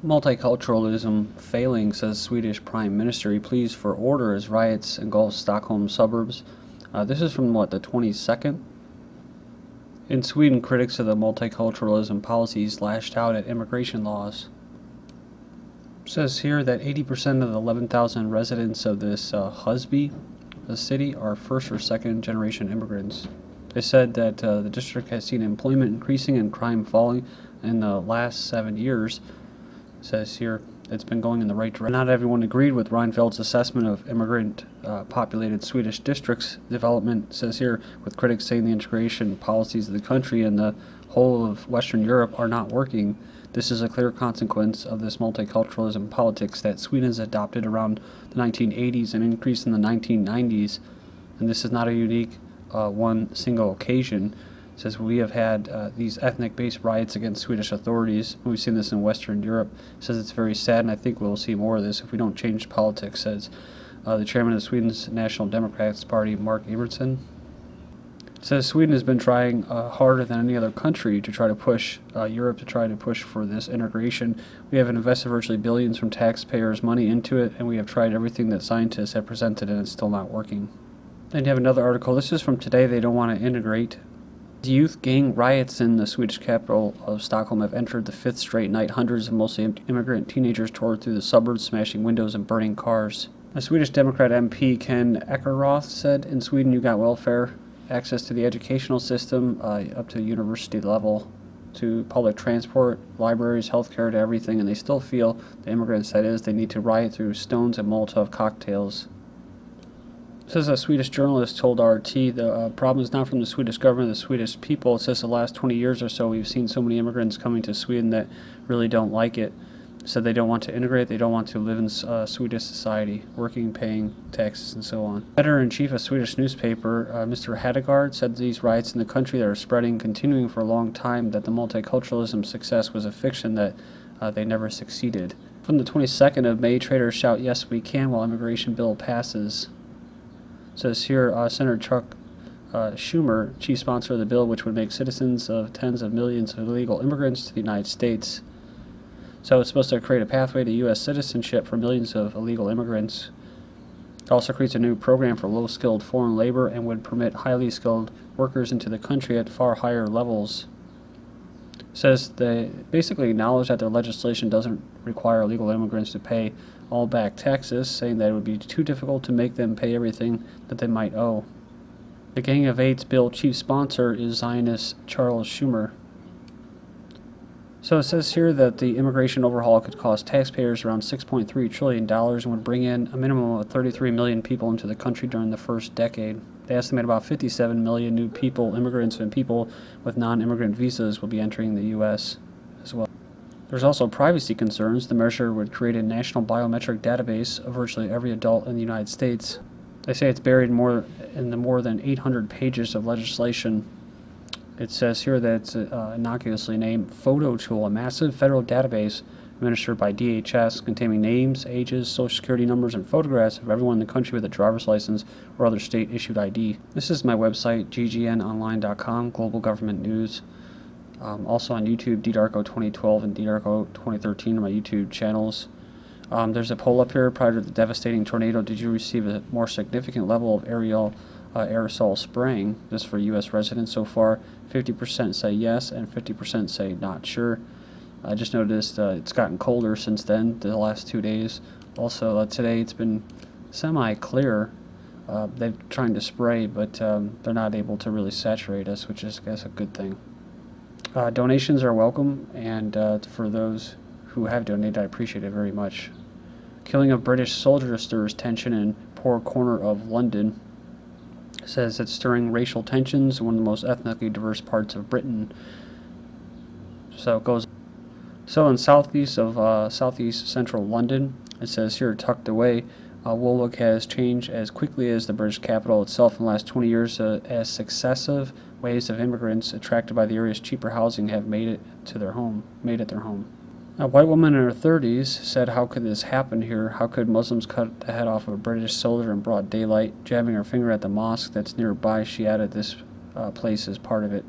Multiculturalism failing, says Swedish Prime Minister. He pleads for order as riots engulf Stockholm suburbs. This is from, what, the 22nd? In Sweden, critics of the multiculturalism policies lashed out at immigration laws. It says here that 80% of the 11,000 residents of this Husby, the city, are first or second generation immigrants. They said that the district has seen employment increasing and crime falling in the last 7 years. It says here it's been going in the right direction. Not everyone agreed with Reinfeldt's assessment of immigrant populated Swedish districts development. It says here, with critics saying the integration policies of the country and the whole of Western Europe are not working. This is a clear consequence of this multiculturalism politics that Sweden has adopted around the 1980s and increased in the 1990s. And this is not a unique one single occasion. It says we have had these ethnic-based riots against Swedish authorities. We've seen this in Western Europe. It says it's very sad, and I think we'll see more of this if we don't change politics, says the chairman of Sweden's National Democrats Party, Mark Ebertson. It says Sweden has been trying harder than any other country to try to push Europe to try to push for this integration. We have invested virtually billions from taxpayers' money into it, and we have tried everything that scientists have presented, and it's still not working. Then you have another article. This is from today. They don't want to integrate. The youth gang riots in the Swedish capital of Stockholm have entered the fifth straight night. Hundreds of mostly immigrant teenagers tore through the suburbs, smashing windows and burning cars. A Swedish Democrat MP, Ken Ekeroth, said, in Sweden you got welfare, access to the educational system up to university level, to public transport, libraries, healthcare, to everything, and they still feel, the immigrants that is, they need to riot through stones and Molotov cocktails. It says a Swedish journalist told RT the problem is not from the Swedish government, the Swedish people. It says the last 20 years or so we've seen so many immigrants coming to Sweden that really don't like it. So they don't want to integrate, they don't want to live in Swedish society, working, paying taxes, and so on. Editor-in-chief of a Swedish newspaper, Mr. Hadegaard, said these riots in the country that are spreading, continuing for a long time, that the multiculturalism success was a fiction, that they never succeeded. From the 22nd of May, Traitors shout, "Yes, we can," while immigration bill passes. It says here, Senator Chuck Schumer, chief sponsor of the bill, which would make citizens of tens of millions of illegal immigrants to the United States. So it's supposed to create a pathway to U.S. citizenship for millions of illegal immigrants. It also creates a new program for low-skilled foreign labor and would permit highly skilled workers into the country at far higher levels. It says they basically acknowledge that their legislation doesn't require illegal immigrants to pay all back taxes, saying that it would be too difficult to make them pay everything that they might owe. The Gang of Eight's bill chief sponsor is Zionist Charles Schumer. So it says here that the immigration overhaul could cost taxpayers around $6.3 trillion and would bring in a minimum of 33 million people into the country during the first decade. They estimate about 57 million new people, immigrants, and people with non-immigrant visas will be entering the U.S. as well. There's also privacy concerns. The measure would create a national biometric database of virtually every adult in the United States. They say it's buried in the more than 800 pages of legislation. It says here that it's innocuously named Photo Tool, a massive federal database administered by DHS containing names, ages, social security numbers, and photographs of everyone in the country with a driver's license or other state-issued ID. This is my website, ggnonline.com, global government news. Also on YouTube, DDarko 2012 and DDarko 2013 are my YouTube channels. There's a poll up here. Prior to the devastating tornado, did you receive a more significant level of aerosol spraying? This for U.S. residents so far. 50% say yes and 50% say not sure. I just noticed it's gotten colder since then, the last 2 days. Also, today it's been semi-clear. They're trying to spray, but they're not able to really saturate us, which is, I guess, a good thing. Donations are welcome, and for those who have donated, I appreciate it very much. Killing of British soldier stirs tension in poor corner of London. It says it's stirring racial tensions in one of the most ethnically diverse parts of Britain. So it goes. So in southeast central London, it says here, tucked away, Woolwich has changed as quickly as the British capital itself in the last 20 years, as successive waves of immigrants attracted by the area's cheaper housing have made it their home. A white woman in her 30s said, "How could this happen here? How could Muslims cut the head off of a British soldier in broad daylight?" Jabbing her finger at the mosque that's nearby, she added, "This place is part of it."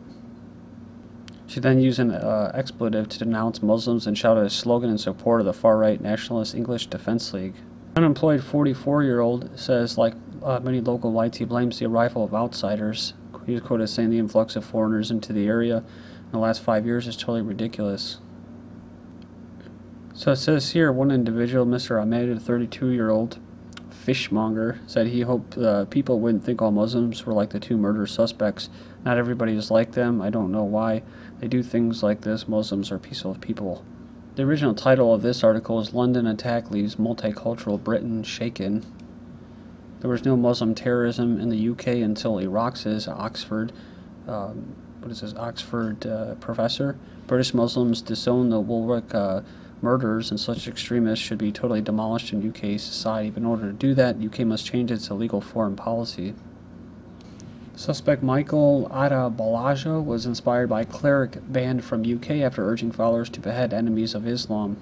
She then used an expletive to denounce Muslims and shouted a slogan in support of the far-right Nationalist English Defense League. An unemployed 44-year-old says, like many local whites, he blames the arrival of outsiders. He was quoted as saying the influx of foreigners into the area in the last 5 years is totally ridiculous. So it says here, one individual, Mr. Ahmed, a 32-year-old fishmonger, said he hoped people wouldn't think all Muslims were like the two murder suspects. Not everybody is like them. I don't know why they do things like this. Muslims are peaceful people. The original title of this article is London Attack Leaves Multicultural Britain Shaken. There was no Muslim terrorism in the UK until Iraq's Oxford professor. British Muslims disown the Woolwich murders, and such extremists should be totally demolished in UK society. But in order to do that, UK must change its illegal foreign policy. Suspect Michael Adebolajo was inspired by cleric banned from UK after urging followers to behead enemies of Islam.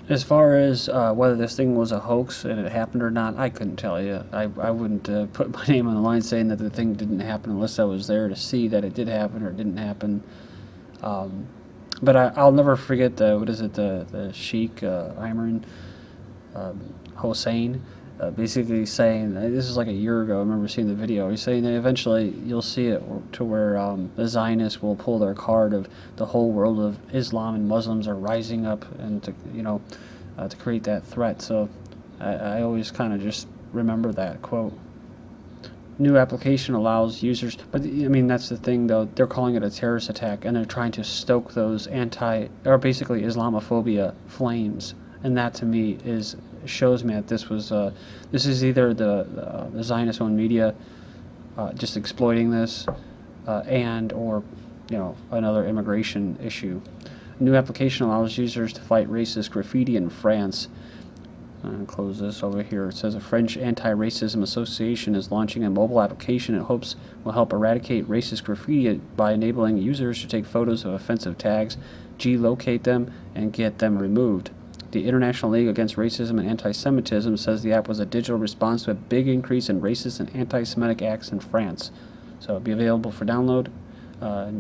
As far as whether this thing was a hoax and it happened or not, I couldn't tell you. I wouldn't put my name on the line saying that the thing didn't happen unless I was there to see that it did happen or didn't happen. But I'll never forget the Sheikh Imran Hossein basically saying, this is like a year ago, I remember seeing the video, he's saying that eventually you'll see it to where the Zionists will pull their card of the whole world of Islam and Muslims are rising up and to, to create that threat. So I always kind of just remember that quote. New application allows users, but I mean that's the thing though, they're calling it a terrorist attack and they're trying to stoke those basically Islamophobia flames, and that to me shows me that this is either the Zionist owned media just exploiting this and or another immigration issue. New application allows users to fight racist graffiti in France. Close this over here. It says a French anti-racism association is launching a mobile application it hopes will help eradicate racist graffiti by enabling users to take photos of offensive tags, geolocate them, and get them removed. The International League Against Racism and Anti-Semitism says the app was a digital response to a big increase in racist and anti-Semitic acts in France. So it'll be available for download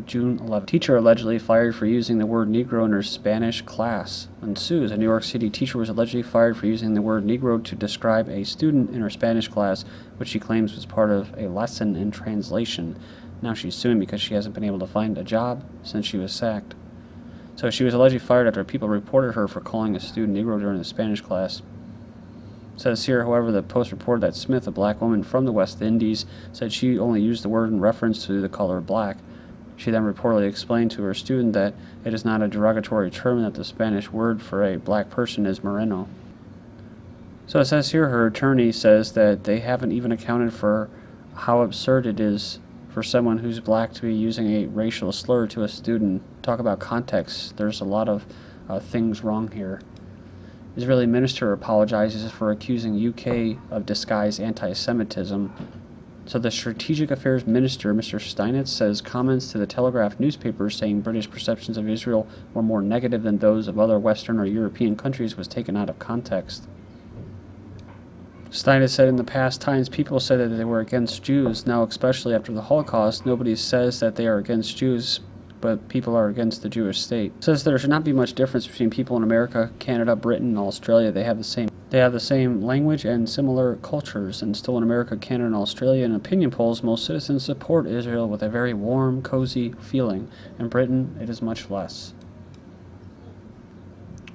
June 11th. Teacher allegedly fired for using the word Negro in her Spanish class ensues. A New York City teacher was allegedly fired for using the word Negro to describe a student in her Spanish class, which she claims was part of a lesson in translation. Now she's suing because she hasn't been able to find a job since she was sacked. So she was allegedly fired after people reported her for calling a student Negro during the Spanish class. It says here, however, the Post reported that Smith, a black woman from the West Indies, said she only used the word in reference to the color black. She then reportedly explained to her student that it is not a derogatory term and that the Spanish word for a black person is moreno. So it says here her attorney says that they haven't even accounted for how absurd it is for someone who's black to be using a racial slur to a student. Talk about context. There's a lot of things wrong here. Israeli minister apologizes for accusing UK of disguised anti-Semitism. So the Strategic Affairs Minister, Mr. Steinitz, says comments to the Telegraph newspaper saying British perceptions of Israel were more negative than those of other Western or European countries was taken out of context. Steinitz said in the past times people said that they were against Jews. Now, especially after the Holocaust, nobody says that they are against Jews, but people are against the Jewish state. It says there should not be much difference between people in America, Canada, Britain, and Australia. They have the same language and similar cultures, and still in America, Canada, and Australia, in opinion polls, most citizens support Israel with a very warm, cozy feeling. In Britain, it is much less.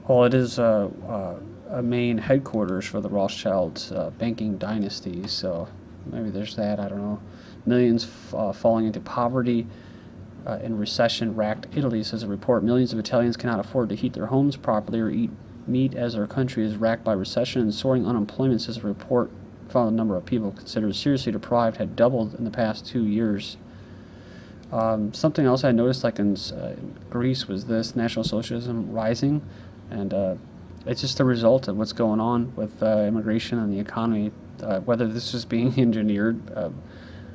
Well, it is a main headquarters for the Rothschilds banking dynasty, so maybe there's that, I don't know. Millions falling into poverty in recession-racked Italy, says a report. Millions of Italians cannot afford to heat their homes properly or eat meat as our country is racked by recession and soaring unemployment, says a report. Found the number of people considered seriously deprived had doubled in the past 2 years. Something else I noticed, like in Greece, was this National Socialism rising, and it's just a result of what's going on with immigration and the economy. Whether this is being engineered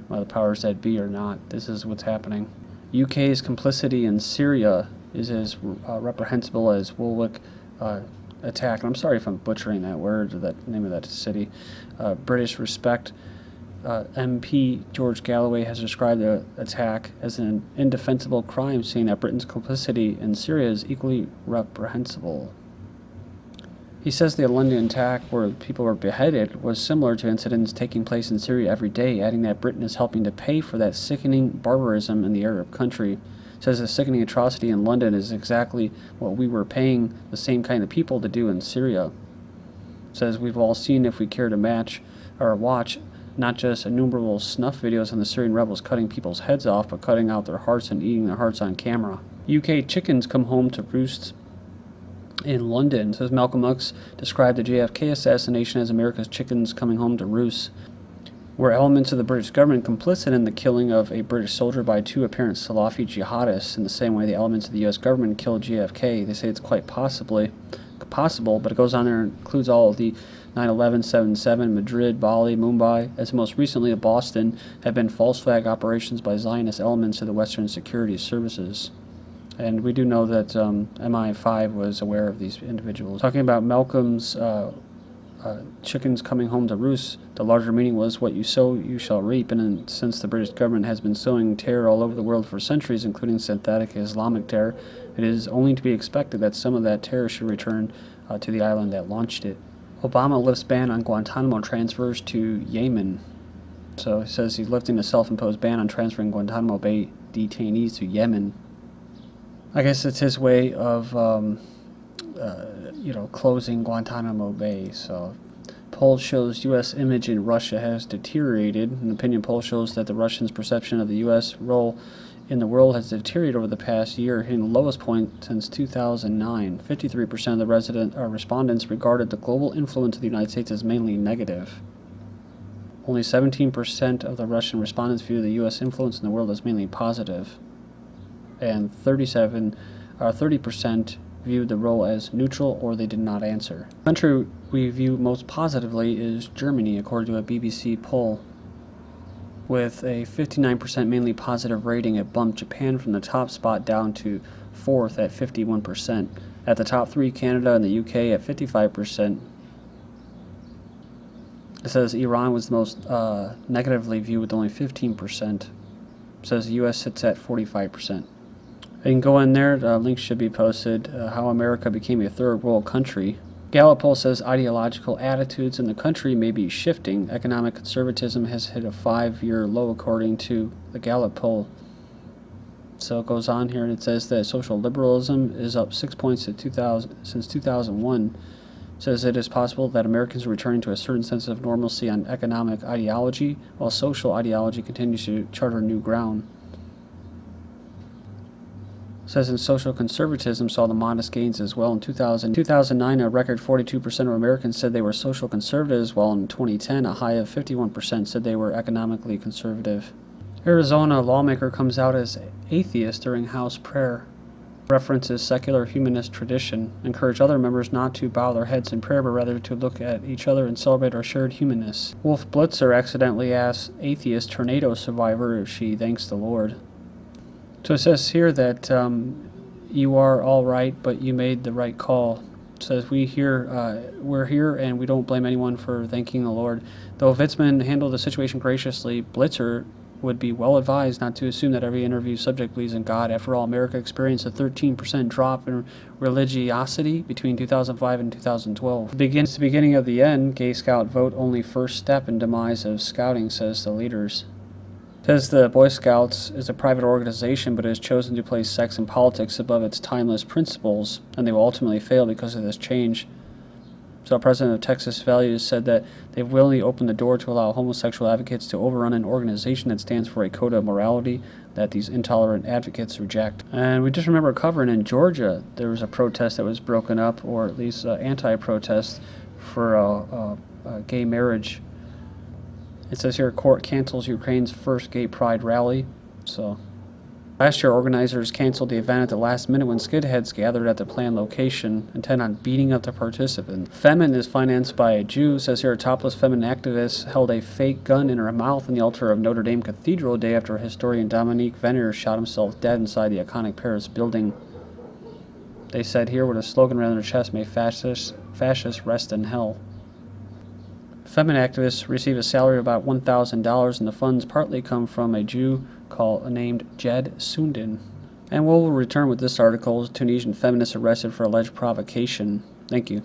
by the powers that be or not, this is what's happening. UK's complicity in Syria is as reprehensible as Woolwich attack. And I'm sorry if I'm butchering that word or that name of that city. British respect MP George Galloway has described the attack as an indefensible crime, saying that Britain's complicity in Syria is equally reprehensible. He says the London attack, where people were beheaded, was similar to incidents taking place in Syria every day, adding that Britain is helping to pay for that sickening barbarism in the Arab country. Says the sickening atrocity in London is exactly what we were paying the same kind of people to do in Syria. Says we've all seen, if we care to match or watch, not just innumerable snuff videos on the Syrian rebels cutting people's heads off, but cutting out their hearts and eating their hearts on camera. UK chickens come home to roost in London. Says Malcolm X described the JFK assassination as America's chickens coming home to roost. Were elements of the British government complicit in the killing of a British soldier by two apparent Salafi jihadists in the same way the elements of the U.S. government killed JFK? They say it's quite possible, but it goes on there and includes all of the 9/11, 7/7, Madrid, Bali, Mumbai, as most recently of Boston, have been false flag operations by Zionist elements of the Western security services. And we do know that MI5 was aware of these individuals. Talking about Malcolm's chickens coming home to roost, the larger meaning was what you sow, you shall reap. And since the British government has been sowing terror all over the world for centuries, including synthetic Islamic terror, it is only to be expected that some of that terror should return to the island that launched it. Obama lifts ban on Guantanamo transfers to Yemen. So he says he's lifting a self-imposed ban on transferring Guantanamo Bay detainees to Yemen. I guess it's his way of, closing Guantanamo Bay. So, poll shows U.S. image in Russia has deteriorated. An opinion poll shows that the Russians' perception of the U.S. role in the world has deteriorated over the past year, hitting the lowest point since 2009. 53% of the respondents regarded the global influence of the United States as mainly negative. Only 17% of the Russian respondents view the U.S. influence in the world as mainly positive, and 30% viewed the role as neutral, or they did not answer. The country we view most positively is Germany, according to a BBC poll. With a 59% mainly positive rating, it bumped Japan from the top spot down to 4th at 51%. At the top 3, Canada and the UK at 55%. It says Iran was the most negatively viewed with only 15%. It says the US sits at 45%. You can go in there, links should be posted, how America became a third world country. Gallup poll says ideological attitudes in the country may be shifting. Economic conservatism has hit a 5-year low according to the Gallup poll. So it goes on here and it says that social liberalism is up 6 points since 2001. It says it is possible that Americans are returning to a certain sense of normalcy on economic ideology, while social ideology continues to charter new ground. Says in social conservatism saw the modest gains as well. In 2009, a record 42% of Americans said they were social conservatives, while in 2010, a high of 51% said they were economically conservative. Arizona lawmaker comes out as atheist during House prayer. References secular humanist tradition. Encourage other members not to bow their heads in prayer, but rather to look at each other and celebrate our shared humanness. Wolf Blitzer accidentally asks atheist tornado survivor if she thanks the Lord. So it says here that you are all right, but you made the right call. It says we're here and we don't blame anyone for thanking the Lord. Though Vitzman handled the situation graciously, Blitzer would be well advised not to assume that every interview subject believes in God. After all, America experienced a 13% drop in religiosity between 2005 and 2012. It's the beginning of the end. Gay Scout vote only first step in demise of scouting, says the leaders. Says the Boy Scouts is a private organization, but has chosen to place sex and politics above its timeless principles, and they will ultimately fail because of this change. So, President of Texas Values said that they've willingly opened the door to allow homosexual advocates to overrun an organization that stands for a code of morality that these intolerant advocates reject. And we just remember covering in Georgia, there was a protest that was broken up, or at least anti-protest for gay marriage. It says here, court cancels Ukraine's first gay pride rally. So, last year, organizers canceled the event at the last minute when skidheads gathered at the planned location, intent on beating up the participants. Femin is financed by a Jew. It says here, a topless feminine activist held a fake gun in her mouth in the altar of Notre Dame Cathedral a day after historian Dominique Venner shot himself dead inside the iconic Paris building. They said here, with a slogan around their chest, "May fascists rest in hell." Feminine activists receive a salary of about $1,000, and the funds partly come from a Jew named Jed Sundin. And we'll return with this article: Tunisian feminists arrested for alleged provocation. Thank you.